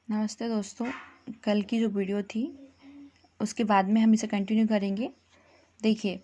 नमस्ते दोस्तों। कल की जो वीडियो थी उसके बाद में हम इसे कंटिन्यू करेंगे। देखिए,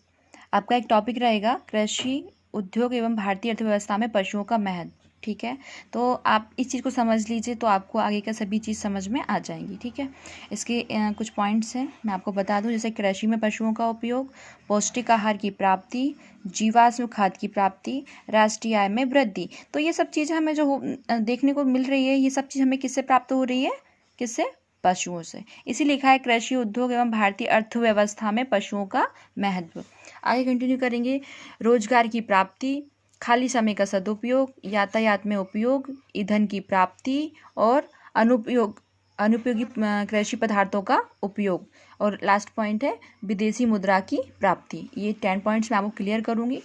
आपका एक टॉपिक रहेगा कृषि उद्योग एवं भारतीय अर्थव्यवस्था में पशुओं का महत्व। ठीक है, तो आप इस चीज़ को समझ लीजिए तो आपको आगे का सभी चीज़ समझ में आ जाएंगी। ठीक है, इसके कुछ पॉइंट्स हैं, मैं आपको बता दूं। जैसे कृषि में पशुओं का उपयोग, पौष्टिक आहार की प्राप्ति, जीवाश्म खाद की प्राप्ति, राष्ट्रीय आय में वृद्धि। तो ये सब चीज़ हमें जो देखने को मिल रही है, ये सब चीज़ हमें किससे प्राप्त हो रही है? किससे? पशुओं से। इसी लिखा है कृषि उद्योग एवं भारतीय अर्थव्यवस्था में पशुओं का महत्व। आगे कंटिन्यू करेंगे। रोजगार की प्राप्ति, खाली समय का सदुपयोग, यातायात में उपयोग, ईंधन की प्राप्ति और अनुपयोगी कृषि पदार्थों का उपयोग। और लास्ट पॉइंट है विदेशी मुद्रा की प्राप्ति। ये 10 पॉइंट्स मैं आपको क्लियर करूँगी।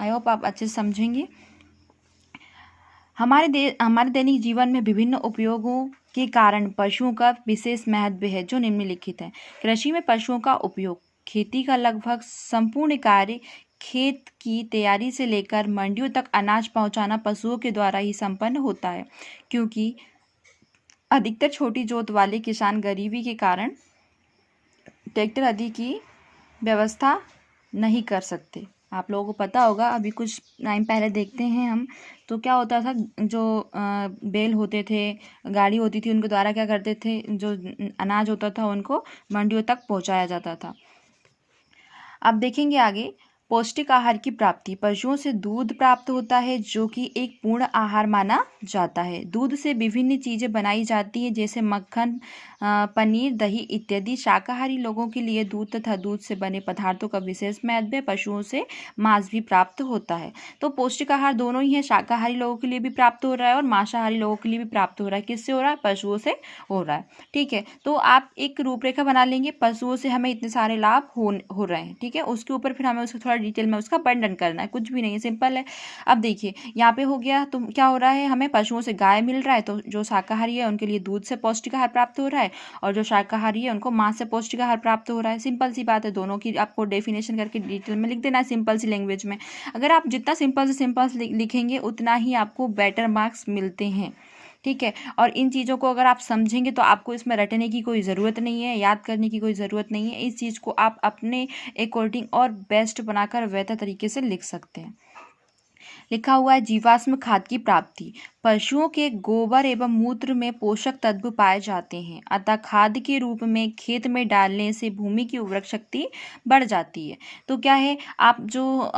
आई होप आप अच्छे से समझेंगे। हमारे दैनिक जीवन में विभिन्न उपयोगों के कारण पशुओं का विशेष महत्व है, जो निम्नलिखित है। कृषि में पशुओं का उपयोग, खेती का लगभग संपूर्ण कार्य, खेत की तैयारी से लेकर मंडियों तक अनाज पहुंचाना पशुओं के द्वारा ही संपन्न होता है, क्योंकि अधिकतर छोटी जोत वाले किसान गरीबी के कारण ट्रैक्टर आदि की व्यवस्था नहीं कर सकते। आप लोगों को पता होगा, अभी कुछ टाइम पहले देखते हैं हम, तो क्या होता था, जो बैल होते थे, गाड़ी होती थी, उनके द्वारा क्या करते थे, जो अनाज होता था उनको मंडियों तक पहुंचाया जाता था। अब देखेंगे आगे। पौष्टिक आहार की प्राप्ति, पशुओं से दूध प्राप्त होता है, जो कि एक पूर्ण आहार माना जाता है। दूध से विभिन्न चीज़ें बनाई जाती हैं, जैसे मक्खन, पनीर, दही इत्यादि। शाकाहारी लोगों के लिए दूध तथा दूध से बने पदार्थों का विशेष महत्व है। पशुओं से मांस भी प्राप्त होता है। तो पौष्टिक आहार दोनों ही है, शाकाहारी लोगों के लिए भी प्राप्त हो रहा है और मांसाहारी लोगों के लिए भी प्राप्त हो रहा है। किससे हो रहा है? पशुओं से हो रहा है। ठीक है, तो आप एक रूपरेखा बना लेंगे, पशुओं से हमें इतने सारे लाभ हो रहे हैं। ठीक है, उसके ऊपर फिर हमें उसको थोड़ा डिटेल में उसका वर्णन करना है, कुछ भी नहीं है, सिंपल है। अब देखिए, यहाँ पे हो गया, तो क्या हो रहा है, हमें पशुओं से गाय मिल रहा है, तो जो शाकाहारी है उनके लिए दूध से पौष्टिक आहार प्राप्त हो रहा है, और जो शाकाहारी है उनको मांस से पौष्टिक आहार प्राप्त हो रहा है। सिंपल सी बात है, दोनों की आपको डेफिनेशन करके डिटेल में लिख देना है, सिंपल सी लैंग्वेज में। अगर आप जितना सिंपल से लिखेंगे उतना ही आपको बेटर मार्क्स मिलते हैं। ठीक है, और इन चीज़ों को अगर आप समझेंगे तो आपको इसमें रटने की कोई ज़रूरत नहीं है, याद करने की कोई ज़रूरत नहीं है। इस चीज़ को आप अपने अकॉर्डिंग और बेस्ट बनाकर बेहतर तरीके से लिख सकते हैं। लिखा हुआ है जीवाश्म खाद की प्राप्ति, पशुओं के गोबर एवं मूत्र में पोषक तत्व पाए जाते हैं, अतः खाद के रूप में खेत में डालने से भूमि की उर्वरक शक्ति बढ़ जाती है। तो क्या है, आप जो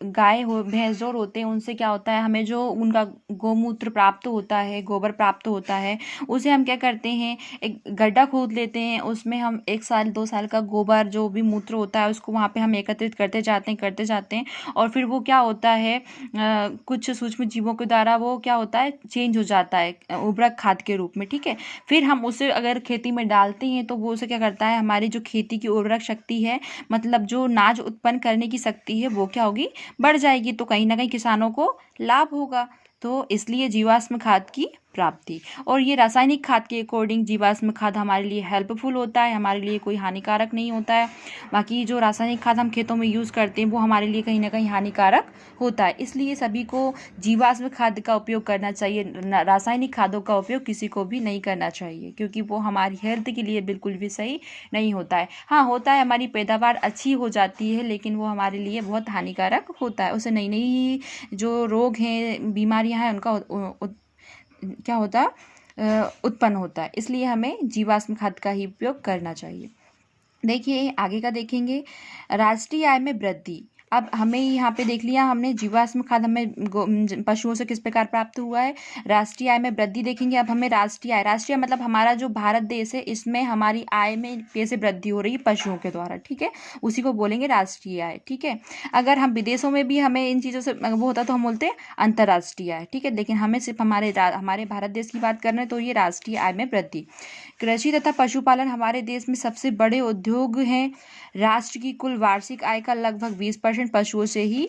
गाय हो, भैंस जो होते हैं, उनसे क्या होता है, हमें जो उनका गोमूत्र प्राप्त होता है, गोबर प्राप्त होता है, उसे हम क्या करते हैं, एक गड्ढा खोद लेते हैं, उसमें हम 1 साल 2 साल का गोबर जो भी मूत्र होता है उसको वहाँ पे हम एकत्रित करते जाते हैं, और फिर वो क्या होता है, कुछ सूक्ष्म जीवों के द्वारा वो क्या होता है, चेंज हो जाता है उर्वरक खाद के रूप में। ठीक है, फिर हम उसे अगर खेती में डालते हैं तो वो उसे क्या करता है, हमारी जो खेती की उर्वरक शक्ति है, मतलब जो नाज उत्पन्न करने की शक्ति है, वो क्या होगी, बढ़ जाएगी। तो कहीं ना कहीं किसानों को लाभ होगा। तो इसलिए जीवाश्म खाद की प्राप्ति। और ये रासायनिक खाद के अकॉर्डिंग जीवाश्म खाद हमारे लिए हेल्पफुल होता है, हमारे लिए कोई हानिकारक नहीं होता है। बाकी जो रासायनिक खाद हम खेतों में यूज़ करते हैं वो हमारे लिए कहीं ना कहीं हानिकारक होता है। इसलिए सभी को जीवाश्म खाद का उपयोग करना चाहिए, रासायनिक खादों का उपयोग किसी को भी नहीं करना चाहिए, क्योंकि वो हमारी हेल्थ के लिए बिल्कुल भी सही नहीं होता है। हाँ, होता है, हमारी पैदावार अच्छी हो जाती है, लेकिन वो हमारे लिए बहुत हानिकारक होता है। उससे नई नई जो रोग हैं, बीमारियां हैं, उनका क्या होता है, उत्पन्न होता है। इसलिए हमें जीवाश्म खाद का ही उपयोग करना चाहिए। देखिए आगे का देखेंगे, राष्ट्रीय आय में वृद्धि। अब हमें यहाँ पे देख लिया हमने, जीवाश्म खाद हमें पशुओं से किस प्रकार प्राप्त हुआ है, राष्ट्रीय आय में वृद्धि देखेंगे। अब हमें राष्ट्रीय मतलब हमारा जो भारत देश है, इसमें हमारी आय में कैसे वृद्धि हो रही है पशुओं के द्वारा। ठीक है, उसी को बोलेंगे राष्ट्रीय आय। ठीक है, अगर हम विदेशों में भी हमें इन चीज़ों से वो होता तो हम बोलते हैं अंतर्राष्ट्रीय आय। ठीक है, लेकिन हमें सिर्फ हमारे भारत देश की बात कर रहे हैं, तो ये राष्ट्रीय आय में वृद्धि। कृषि तथा पशुपालन हमारे देश में सबसे बड़े उद्योग हैं। राष्ट्र की कुल वार्षिक आय का लगभग 20% पशुओं से ही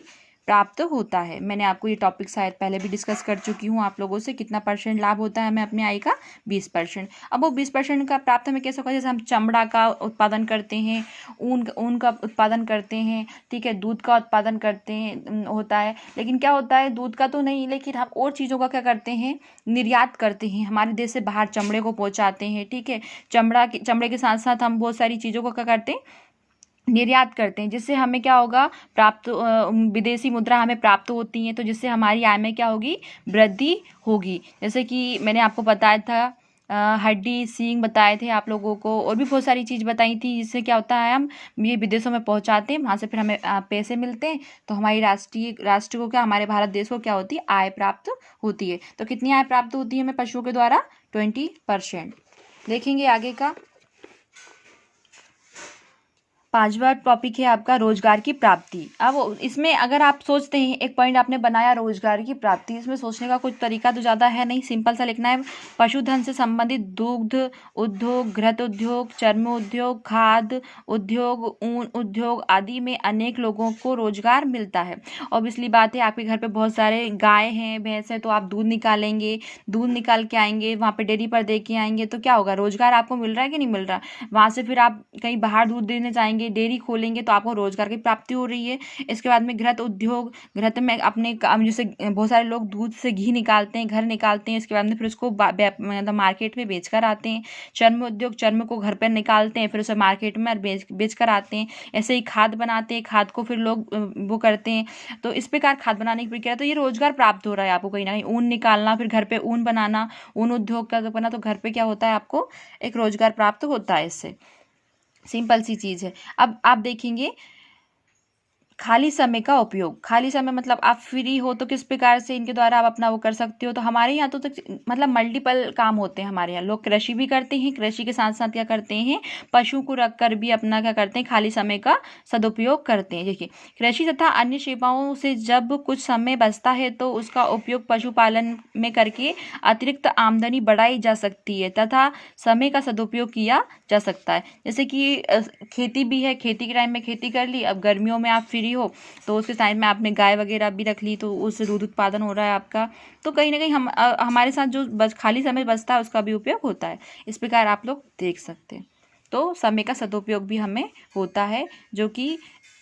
प्राप्त होता है। मैंने आपको ये टॉपिक शायद पहले भी डिस्कस कर चुकी हूँ आप लोगों से। कितना % लाभ होता है हमें अपनी आय का? 20%। अब वो 20% का प्राप्त हमें कैसे होगा? जैसे हम चमड़ा का उत्पादन करते हैं, ऊन का उत्पादन करते हैं, ठीक है, दूध का उत्पादन करते हैं होता है। लेकिन क्या होता है, दूध का तो नहीं, लेकिन हम और चीज़ों का क्या करते हैं, निर्यात करते हैं, हमारे देश से बाहर चमड़े को पहुँचाते हैं, ठीक है। चमड़े के साथ साथ हम बहुत सारी चीज़ों को क्या करते हैं, निर्यात करते हैं, जिससे हमें क्या होगा, विदेशी मुद्रा हमें प्राप्त होती हैं, तो जिससे हमारी आय में क्या होगी, वृद्धि होगी। जैसे कि मैंने आपको बताया था, हड्डी सींग बताए थे आप लोगों को, और भी बहुत सारी चीज़ बताई थी, जिससे क्या होता है, हम ये विदेशों में पहुंचाते हैं, वहाँ से फिर हमें पैसे मिलते हैं, तो हमारी राष्ट्र को क्या, हमारे भारत देश को क्या होती है, आय प्राप्त होती है। तो कितनी आय प्राप्त होती है हमें पशुओं के द्वारा? 20%। देखेंगे आगे का 5वां टॉपिक है आपका रोजगार की प्राप्ति। अब इसमें अगर आप सोचते हैं, एक पॉइंट आपने बनाया रोजगार की प्राप्ति, इसमें सोचने का कुछ तरीका तो ज़्यादा है नहीं, सिंपल सा लिखना है। पशुधन से संबंधित दुग्ध उद्योग, घृत उद्योग, चर्म उद्योग, खाद्य उद्योग, ऊन उद्योग आदि में अनेक लोगों को रोजगार मिलता है। ऑब्वियसली बात है, आपके घर पे बहुत सारे गाय हैं, भैंस हैं, तो आप दूध निकालेंगे, दूध निकाल के आएंगे, वहाँ पे डेयरी पर दे के आएंगे, तो क्या होगा, रोजगार आपको मिल रहा है कि नहीं मिल रहा। वहाँ से फिर आप कहीं बाहर दूध देने जाएंगे, डेयरी खोलेंगे, तो आपको रोजगार की प्राप्ति हो रही है। इसके बाद में घृत उद्योग, घृत में अपने जैसे बहुत सारे लोग दूध से घी निकालते हैं, घर निकालते हैं, इसके बाद में फिर उसको मतलब मार्केट में बेच कर आते हैं। चर्म उद्योग, चर्म को घर पर निकालते हैं, फिर उसे मार्केट में बेच कर आते हैं। ऐसे ही खाद बनाते हैं, खाद को फिर लोग वो करते हैं, तो इस प्रकार खाद बनाने की प्रक्रिया, तो ये रोजगार प्राप्त हो रहा है आपको कहीं ना कहीं। ऊन निकालना, फिर घर पे ऊन बनाना, ऊन उद्योग का बना, तो घर पे क्या होता है, आपको एक रोजगार प्राप्त होता है इससे। सिंपल सी चीज़ है। अब आप देखेंगे खाली समय का उपयोग। खाली समय मतलब आप फ्री हो तो किस प्रकार से इनके द्वारा आप अपना वो कर सकते हो। तो हमारे यहाँ तो मतलब मल्टीपल काम होते हैं हमारे यहाँ। लोग कृषि भी करते हैं, कृषि के साथ साथ क्या करते हैं, पशु को रख कर भी अपना क्या करते हैं, खाली समय का सदुपयोग करते हैं। देखिए, कृषि तथा अन्य सेवाओं से जब कुछ समय बचता है तो उसका उपयोग पशुपालन में करके अतिरिक्त आमदनी बढ़ाई जा सकती है तथा समय का सदुपयोग किया जा सकता है। जैसे कि खेती भी है, खेती के टाइम में खेती कर ली, अब गर्मियों में आप फ्री हो तो उसके साइड में आपने गाय वगैरह भी रख ली, तो उससे दूध उत्पादन हो रहा है आपका। तो कहीं ना कहीं हमारे साथ जो खाली समय बचता है उसका भी उपयोग होता है। इस प्रकार आप लोग देख सकते हैं। तो समय का सदुपयोग भी हमें होता है, जो कि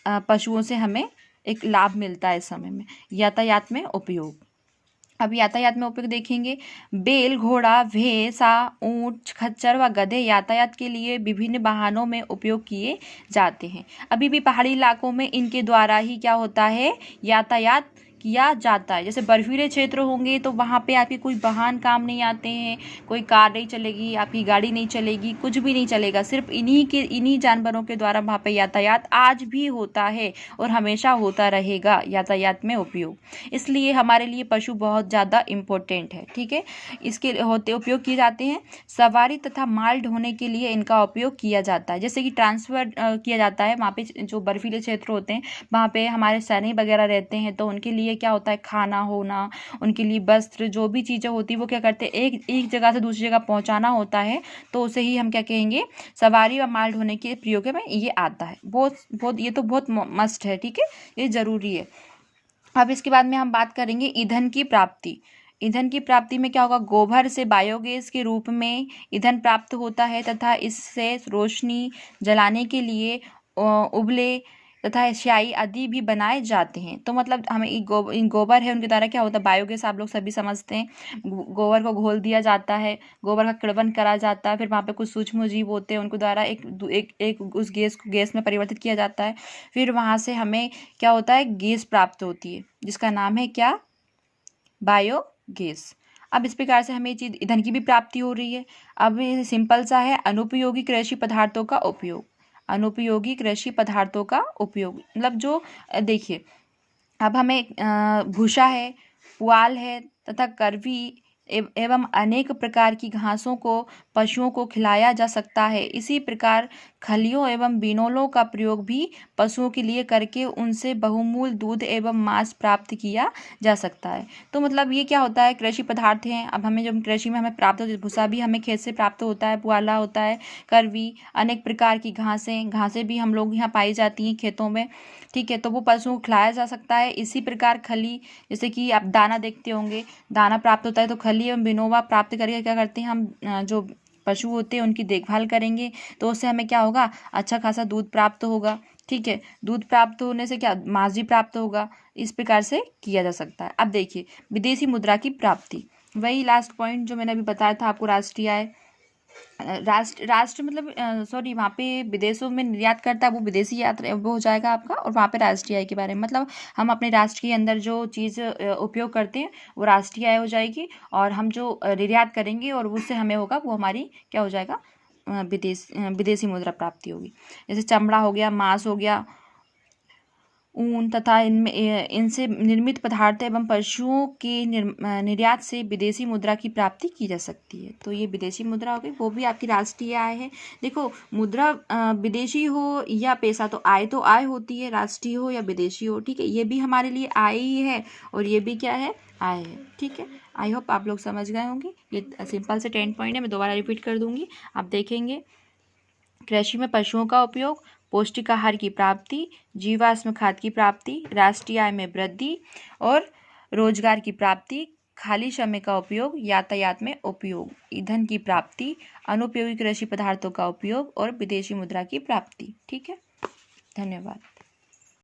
पशुओं से हमें एक लाभ मिलता है इस समय में। यातायात में उपयोग। अब यातायात में उपयोग देखेंगे, बैल, घोड़ा, भैंसा, ऊंट, खच्चर व गधे यातायात के लिए विभिन्न वाहनों में उपयोग किए जाते हैं। अभी भी पहाड़ी इलाकों में इनके द्वारा ही क्या होता है, यातायात किया जाता है। जैसे बर्फीले क्षेत्र होंगे तो वहाँ पे आपके कोई वाहन काम नहीं आते हैं, कोई कार नहीं चलेगी, आपकी गाड़ी नहीं चलेगी, कुछ भी नहीं चलेगा, सिर्फ इन्हीं जानवरों के द्वारा वहाँ पे यातायात आज भी होता है और हमेशा होता रहेगा यातायात में उपयोग। इसलिए हमारे लिए पशु बहुत ज़्यादा इम्पोर्टेंट है, ठीक है। इसके होते उपयोग किए जाते हैं। सवारी तथा माल ढोने के लिए इनका उपयोग किया जाता है। जैसे कि ट्रांसफ़र किया जाता है, वहाँ पे जो बर्फीले क्षेत्र होते हैं वहाँ पे हमारे सैनिक वगैरह रहते हैं, तो उनके लिए क्या होता है, खाना होना, उनके लिए वस्त्र, जो भी चीज़ें होती है वो क्या करते हैं, एक जगह से दूसरी जगह पहुँचाना होता है, तो उसे ही हम क्या कहेंगे, सवारी व माल ढोने के प्रयोग में ये आता है। बहुत ये तो बहुत मस्ट है, ठीक है, ये ज़रूरी है। अब इसके बाद में हम बात करेंगे ईंधन की प्राप्ति। ईंधन की प्राप्ति में क्या होगा, गोबर से बायोगैस के रूप में ईंधन प्राप्त होता है तथा इससे रोशनी जलाने के लिए उबले तथा स्याही आदि भी बनाए जाते हैं। तो मतलब हमें गोबर है, उनके द्वारा क्या होता है, बायोगैस आप लोग सभी समझते हैं। गोबर को घोल दिया जाता है, गोबर का किण्वन करा जाता है, फिर वहाँ पे कुछ सूक्ष्म जीव होते हैं, उनके द्वारा एक उस गैस को गैस में परिवर्तित किया जाता है। फिर वहाँ से हमें क्या होता है, गैस प्राप्त होती है, जिसका नाम है क्या, बायोगैस। अब इस प्रकार से हमें ये चीज़ ईंधन की भी प्राप्ति हो रही है। अब ये सिंपल सा है, अनुपयोगी कृषि पदार्थों का उपयोग। अनुपयोगी कृषि पदार्थों का उपयोग मतलब जो देखिए, अब हमें भूसा है, पुआल है तथा करवी एवं अनेक प्रकार की घासों को पशुओं को खिलाया जा सकता है। इसी प्रकार खलियों एवं बिनोलों का प्रयोग भी पशुओं के लिए करके उनसे बहुमूल्य दूध एवं मांस प्राप्त किया जा सकता है। तो मतलब ये क्या होता है, कृषि पदार्थ हैं। अब हमें जब कृषि में हमें प्राप्त होती है, भूसा भी हमें खेत से प्राप्त होता है, पुआला होता है, करवी, अनेक प्रकार की घासें भी हम लोग यहाँ पाई जाती हैं खेतों में, ठीक है। तो वो पशुओं को खिलाया जा सकता है। इसी प्रकार खली, जैसे कि आप दाना देखते होंगे, दाना प्राप्त होता है, तो खली एवं बिनोवा प्राप्त करके क्या करते हैं हम, जो पशु होते हैं उनकी देखभाल करेंगे तो उससे हमें क्या होगा, अच्छा खासा दूध प्राप्त होगा, ठीक है। दूध प्राप्त होने से क्या, मांस भी प्राप्त होगा। इस प्रकार से किया जा सकता है। अब देखिए विदेशी मुद्रा की प्राप्ति, वही लास्ट पॉइंट जो मैंने अभी बताया था आपको, राष्ट्रीय आय। राष्ट्र मतलब सॉरी, वहाँ पे विदेशों में निर्यात करता है वो विदेशी यात्रा वो हो जाएगा आपका, और वहाँ पे राष्ट्रीय आय के बारे में मतलब हम अपने राष्ट्र के अंदर जो चीज़ उपयोग करते हैं वो राष्ट्रीय आय हो जाएगी, और हम जो निर्यात करेंगे और उससे हमें होगा वो हमारी क्या हो जाएगा, विदेशी मुद्रा प्राप्ति होगी। जैसे चमड़ा हो गया, मांस हो गया, ऊन तथा इनसे निर्मित पदार्थ एवं पशुओं के निर्यात से विदेशी मुद्रा की प्राप्ति की जा सकती है। तो ये विदेशी मुद्रा हो गई, वो भी आपकी राष्ट्रीय आय है। देखो मुद्रा विदेशी हो या पैसा, तो आय होती है, राष्ट्रीय हो या विदेशी हो, ठीक है। ये भी हमारे लिए आय ही है और ये भी क्या है, आय है, ठीक है। आई होप आप लोग समझ गए होंगे। ये सिंपल से 10 पॉइंट है, मैं दोबारा रिपीट कर दूंगी, आप देखेंगे। कृषि में पशुओं का उपयोग, पौष्टिक आहार की प्राप्ति, जीवाश्म खाद की प्राप्ति, राष्ट्रीय आय में वृद्धि और रोजगार की प्राप्ति, खाली समय का उपयोग, यातायात में उपयोग, ईंधन की प्राप्ति, अनुपयोगी कृषि पदार्थों का उपयोग और विदेशी मुद्रा की प्राप्ति, ठीक है। धन्यवाद।